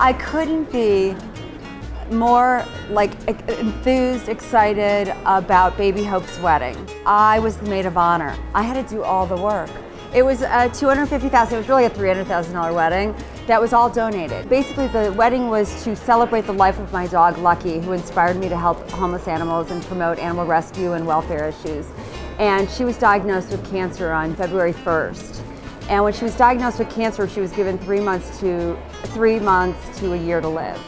I couldn't be more enthused, excited about Baby Hope's wedding. I was the maid of honor. I had to do all the work. It was $250,000, it was really a $300,000 wedding that was all donated. Basically the wedding was to celebrate the life of my dog Lucky, who inspired me to help homeless animals and promote animal rescue and welfare issues. And she was diagnosed with cancer on February 1st. And when she was diagnosed with cancer, she was given 3 months to a year to live.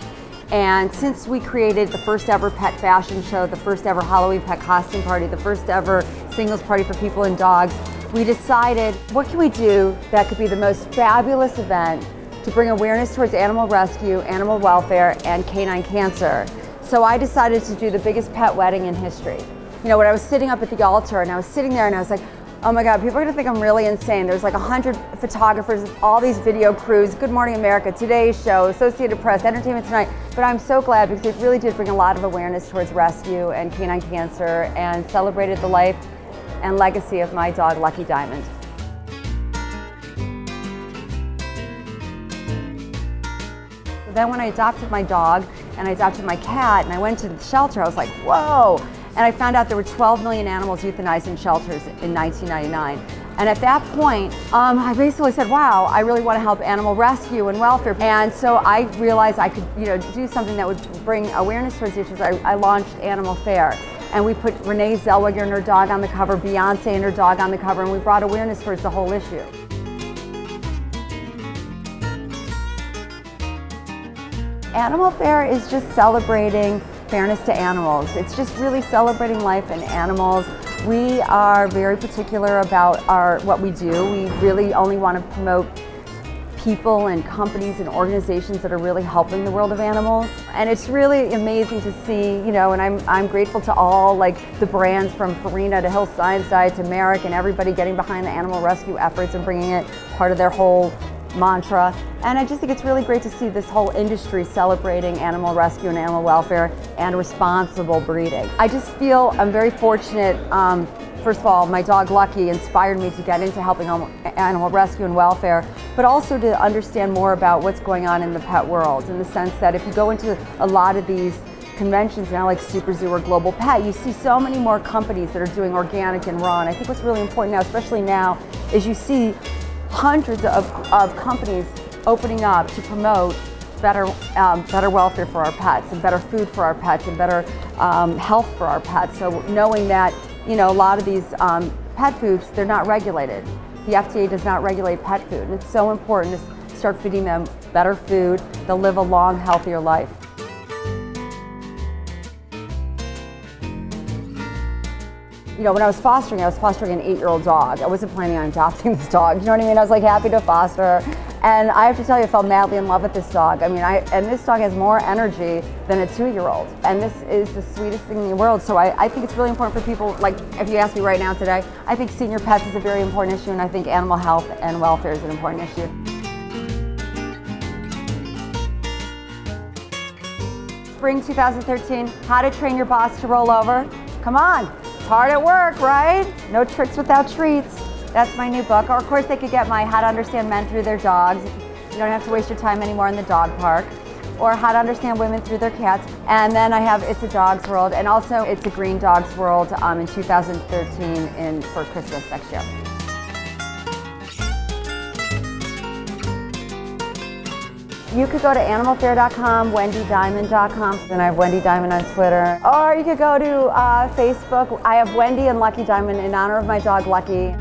And since we created the first ever pet fashion show, the first ever Halloween pet costume party, the first ever singles party for people and dogs, we decided, what can we do that could be the most fabulous event to bring awareness towards animal rescue, animal welfare, and canine cancer. So I decided to do the biggest pet wedding in history. You know, when I was sitting up at the altar and I was sitting there and I was like, oh my God, people are gonna think I'm really insane. There's like 100 photographers, all these video crews, Good Morning America, Today's Show, Associated Press, Entertainment Tonight. But I'm so glad because it really did bring a lot of awareness towards rescue and canine cancer and celebrated the life and legacy of my dog, Wendy Diamond. So then when I adopted my dog and I adopted my cat and I went to the shelter, I was like, whoa. And I found out there were 12 million animals euthanized in shelters in 1999. And at that point, I basically said, wow, I really want to help animal rescue and welfare. And so I realized I could do something that would bring awareness towards issues. I launched Animal Fair. And we put Renee Zellweger and her dog on the cover, Beyonce and her dog on the cover, and we brought awareness towards the whole issue. Animal Fair is just celebrating fairness to animals. It's just really celebrating life and animals. We are very particular about what we do. We really only want to promote people and companies and organizations that are really helping the world of animals. And it's really amazing to see, and I'm grateful to all the brands from Purina to Hill Science Diet to Merrick and everybody getting behind the animal rescue efforts and bringing it part of their whole mantra. And I just think it's really great to see this whole industry celebrating animal rescue and animal welfare and responsible breeding. I just feel I'm very fortunate. First of all, my dog Lucky inspired me to get into helping animal rescue and welfare, but also to understand more about what's going on in the pet world, in the sense that if you go into a lot of these conventions now, like Super Zoo or Global Pet, you see so many more companies that are doing organic and raw. And I think what's really important now, especially now, is you see hundreds of companies opening up to promote better welfare for our pets and better food for our pets and better health for our pets. So knowing that, a lot of these pet foods, they're not regulated. The FDA does not regulate pet food, and it's so important to start feeding them better food. They'll live a long, healthier life. When I was fostering an 8-year-old dog. I wasn't planning on adopting this dog, you know what I mean? I was happy to foster her. And I have to tell you, I fell madly in love with this dog. And this dog has more energy than a 2-year-old. And this is the sweetest thing in the world. So I think it's really important for people, if you ask me right now today, I think senior pets is a very important issue, and I think animal health and welfare is an important issue. Spring 2013, How to Train Your Boss to Roll Over. Come on. It's hard at work, right? No tricks without treats. That's my new book. Or of course they could get my How to Understand Men Through Their Dogs. You don't have to waste your time anymore in the dog park. Or How to Understand Women Through Their Cats. And then I have It's a Dog's World, and also It's a Green Dog's World in 2013 for Christmas next year. You could go to animalfair.com, wendydiamond.com, and I have Wendy Diamond on Twitter. Or you could go to Facebook. I have Wendy and Wendy Diamond in honor of my dog Lucky.